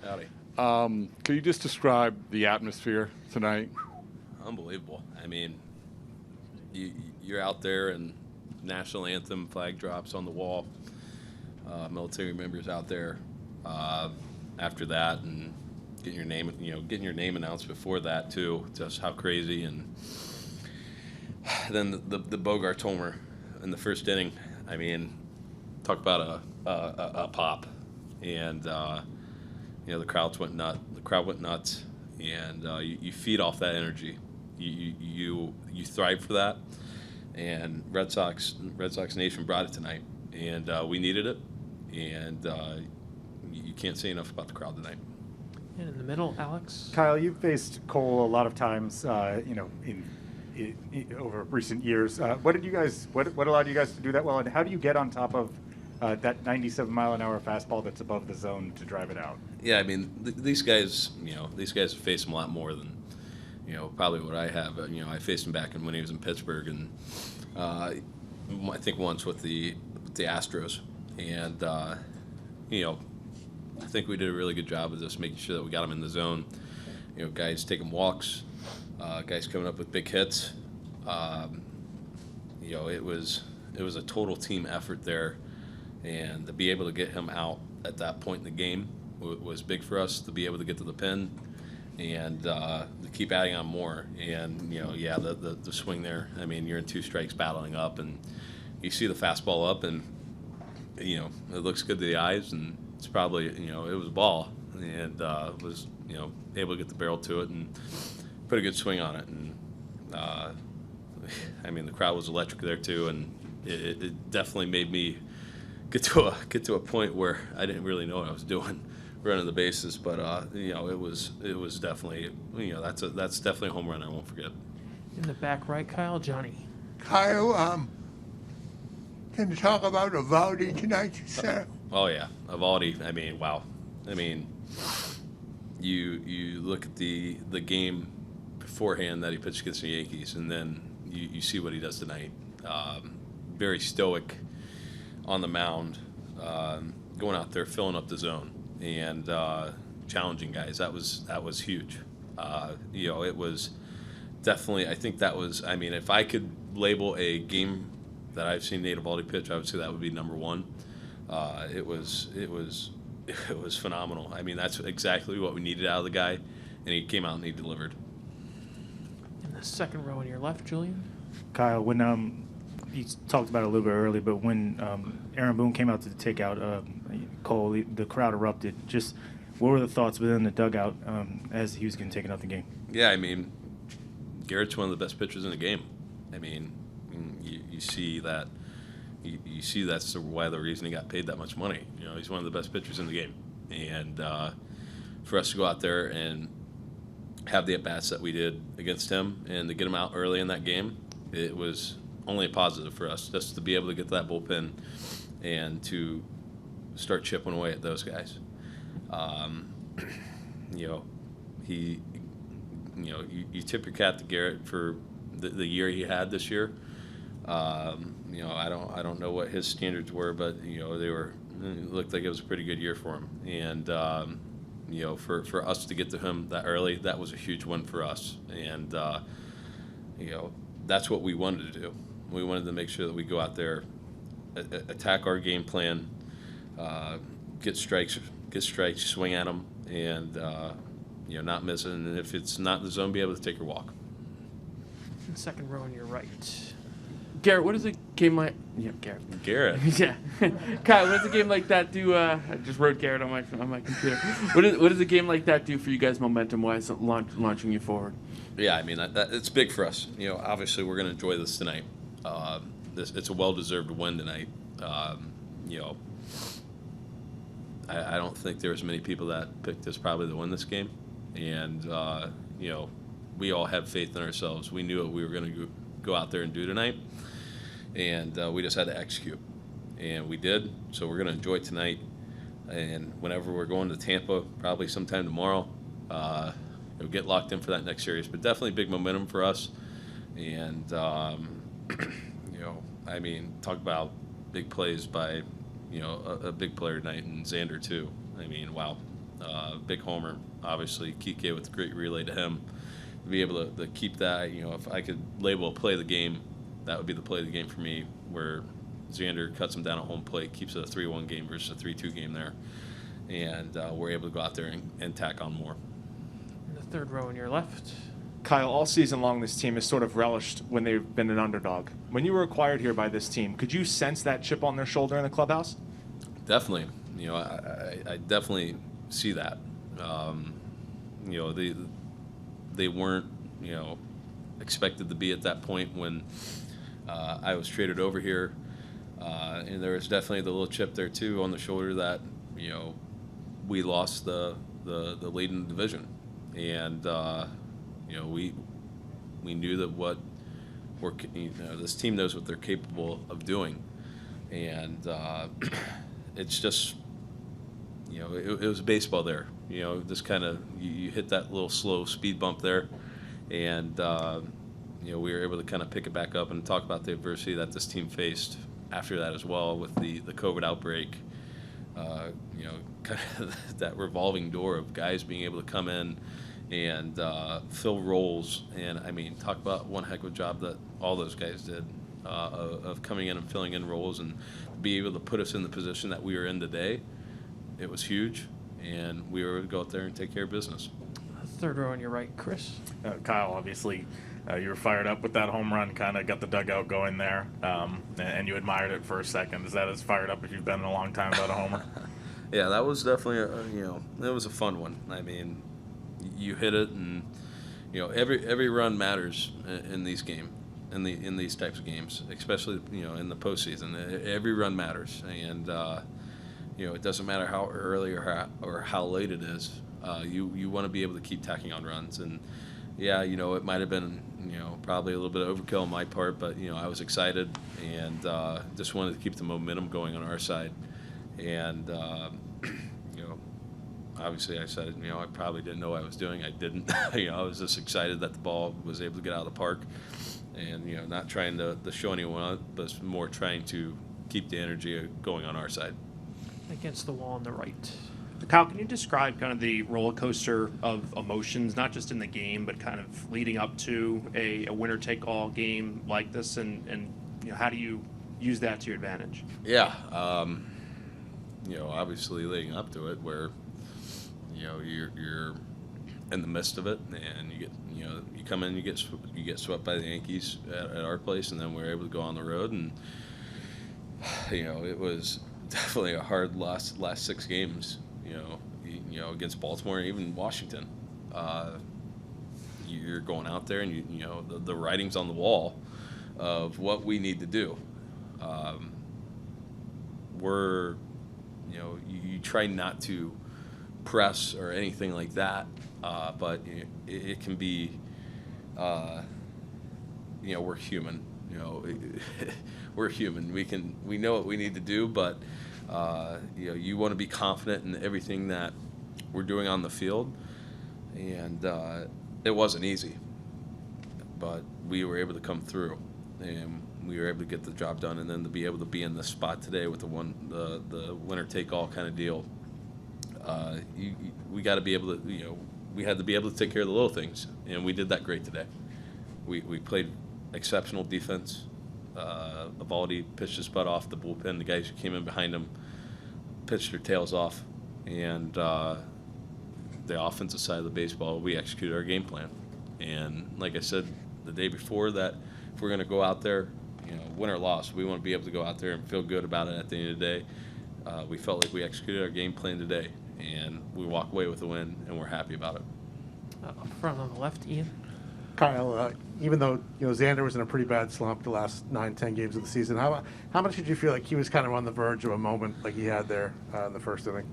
Howdy. Could you just describe the atmosphere tonight? Unbelievable. I mean, you're out there and national anthem flag drops on the wall. Military members out there after that, and getting your name announced before that too. Just how crazy. And then the Bogaerts homer in the first inning. I mean, talk about a pop, and the crowd went nuts, and you feed off that energy. You thrive for that, and Red Sox Nation brought it tonight, and we needed it, and you can't say enough about the crowd tonight. And in the middle, Alex. Kyle, you've faced Cole a lot of times, in over recent years. What allowed you guys to do that well, and how do you get on top of that 97-mile-an-hour fastball that's above the zone to drive it out? Yeah, I mean, these guys have faced him a lot more than, probably what I have. I faced him back when he was in Pittsburgh, and I think once with the Astros, and I think we did a really good job of just making sure that we got him in the zone. Guys taking walks, guys coming up with big hits. It was a total team effort there, and to be able to get him out at that point in the game was big for us. To be able to get to the pin and to keep adding on more, and the swing there. I mean, you're in two strikes battling up, and you see the fastball up, and it looks good to the eyes, and it's probably it was a ball, and was able to get the barrel to it and put a good swing on it, and I mean, the crowd was electric there too, and it definitely made me get to a point where I didn't really know what I was doing running the bases, but it was definitely that's definitely a home run I won't forget. In the back right, Kyle. Johnny. Kyle, can you talk about Evaldi tonight, sir? Oh yeah, Evaldi. I mean, wow. I mean, you look at the game beforehand that he pitched against the Yankees, and then you see what he does tonight. Very stoic on the mound, going out there filling up the zone and challenging guys. That was huge. It was definitely. I think that was. I mean, if I could label a game that I've seen Nate Evaldi pitch, I would say that would be number one. It was phenomenal. I mean, that's exactly what we needed out of the guy, and he came out and he delivered. In the second row on your left, Julian. Kyle, when you talked about it a little bit early, but when Aaron Boone came out to take out Cole, the crowd erupted. Just what were the thoughts within the dugout as he was getting taken out the game? Yeah, I mean, Garrett's one of the best pitchers in the game. I mean, you see that. You see that's why the reason he got paid that much money. He's one of the best pitchers in the game, and for us to go out there and have the at bats that we did against him, and to get him out early in that game, it was only a positive for us just to be able to get to that bullpen and to start chipping away at those guys. You tip your cap to Garrett for the year he had this year. I don't know what his standards were, but it looked like it was a pretty good year for him. And for us to get to him that early, that was a huge win for us. And that's what we wanted to do. We wanted to make sure that we go out there, attack our game plan, get strikes, swing at them, and not miss it. And if it's not in the zone, be able to take your walk. In the second row on your right. Garrett, what is a game like? Yeah, Garrett. Yeah, Kyle, what does a game like that do? I just wrote Garrett on my computer. What does a game like that do for you guys, momentum-wise, launching you forward? Yeah, I mean it's big for us. Obviously we're going to enjoy this tonight. It's a well-deserved win tonight. I don't think there was many people that picked us probably to win this game, and we all have faith in ourselves. We knew what we were going to go out there and do tonight, and we just had to execute, and we did. So we're going to enjoy tonight, and whenever we're going to Tampa, probably sometime tomorrow, get locked in for that next series. But definitely big momentum for us, and I mean, talk about big plays by a big player tonight, and Xander too. I mean, wow. Big homer, obviously. Kike with a great relay to him. To be able to keep that, if I could label a play of the game, that would be the play of the game for me, where Xander cuts him down at home plate, keeps it a 3-1 game versus a 3-2 game there. And we're able to go out there and tack on more. In the third row on your left. Kyle, all season long, this team has sort of relished when they've been an underdog. When you were acquired here by this team, could you sense that chip on their shoulder in the clubhouse? Definitely. I definitely see that. They weren't, expected to be at that point when I was traded over here. And there was definitely the little chip there, too, on the shoulder that, we lost the lead in the division. And, we knew that this team knows what they're capable of doing. And it's just, it was baseball there. Just kind of you hit that little slow speed bump there, and we were able to kind of pick it back up and talk about the adversity that this team faced after that as well, with the COVID outbreak. Kind of that revolving door of guys being able to come in and fill roles. And I mean, talk about one heck of a job that all those guys did of coming in and filling in roles and be able to put us in the position that we are in today. It was huge, and we were able to go out there and take care of business. Third row on your right, Chris. Kyle, obviously, you were fired up with that home run, kind of got the dugout going there, and you admired it for a second. Is that as fired up as you've been in a long time about a homer? Yeah, that was definitely it was a fun one. I mean, you hit it, and every run matters in these games, in these types of games, especially in the postseason. Every run matters, and it doesn't matter how early or how late it is. You want to be able to keep tacking on runs, and yeah, it might have been probably a little bit of overkill on my part, but I was excited and just wanted to keep the momentum going on our side. And obviously I said I probably didn't know what I was doing. I didn't. I was just excited that the ball was able to get out of the park, and not trying to show anyone else, but more trying to keep the energy going on our side. Against the wall on the right. Kyle, can you describe kind of the roller coaster of emotions, not just in the game, but kind of leading up to a winner-take-all game like this, and how do you use that to your advantage? Yeah, obviously leading up to it, where you're in the midst of it, and you get you come in, you get swept by the Yankees at our place, and then we're able to go on the road, and it was definitely a hard last 6 games. Against Baltimore and even Washington. You're going out there, and the writing's on the wall of what we need to do. You try not to press or anything like that, but it can be. We're human. We're human. We know what we need to do, but you want to be confident in everything that we're doing on the field, and it wasn't easy, but we were able to come through, and we were able to get the job done, and then to be able to be in this spot today with the winner take all kind of deal. We got to be able to we had to be able to take care of the little things, and we did that great today. We played exceptional defense. Evaldi pitched his butt off the bullpen. The guys who came in behind him pitched their tails off, and the offensive side of the baseball, we executed our game plan. And like I said the day before, that if we're going to go out there, win or loss, we want to be able to go out there and feel good about it at the end of the day. We felt like we executed our game plan today, and we walk away with a win, and we're happy about it. Up front on the left, Ian. Kyle, even though Xander was in a pretty bad slump the last 9-10 games of the season, how much did you feel like he was kind of on the verge of a moment like he had there in the first inning?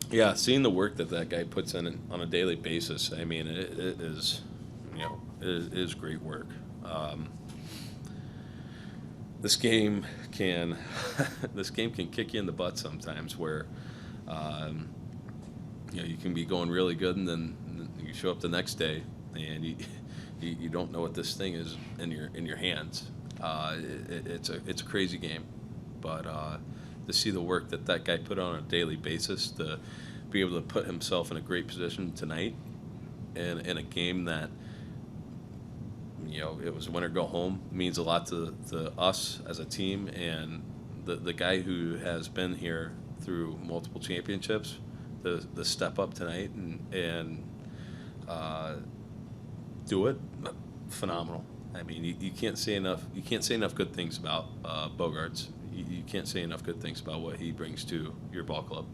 Yeah, seeing the work that guy puts in on a daily basis, I mean, it is great work. This game can kick you in the butt sometimes, where you can be going really good, and then you show up the next day and you don't know what this thing is in your hands. It's a crazy game, but to see the work that guy put on a daily basis, to be able to put himself in a great position tonight in a game that, it was win or go home, means a lot to us as a team. And the guy who has been here through multiple championships, the step up tonight and do it, phenomenal. I mean, you can't say enough. You can't say enough good things about Bogaerts. You can't say enough good things about what he brings to your ball club.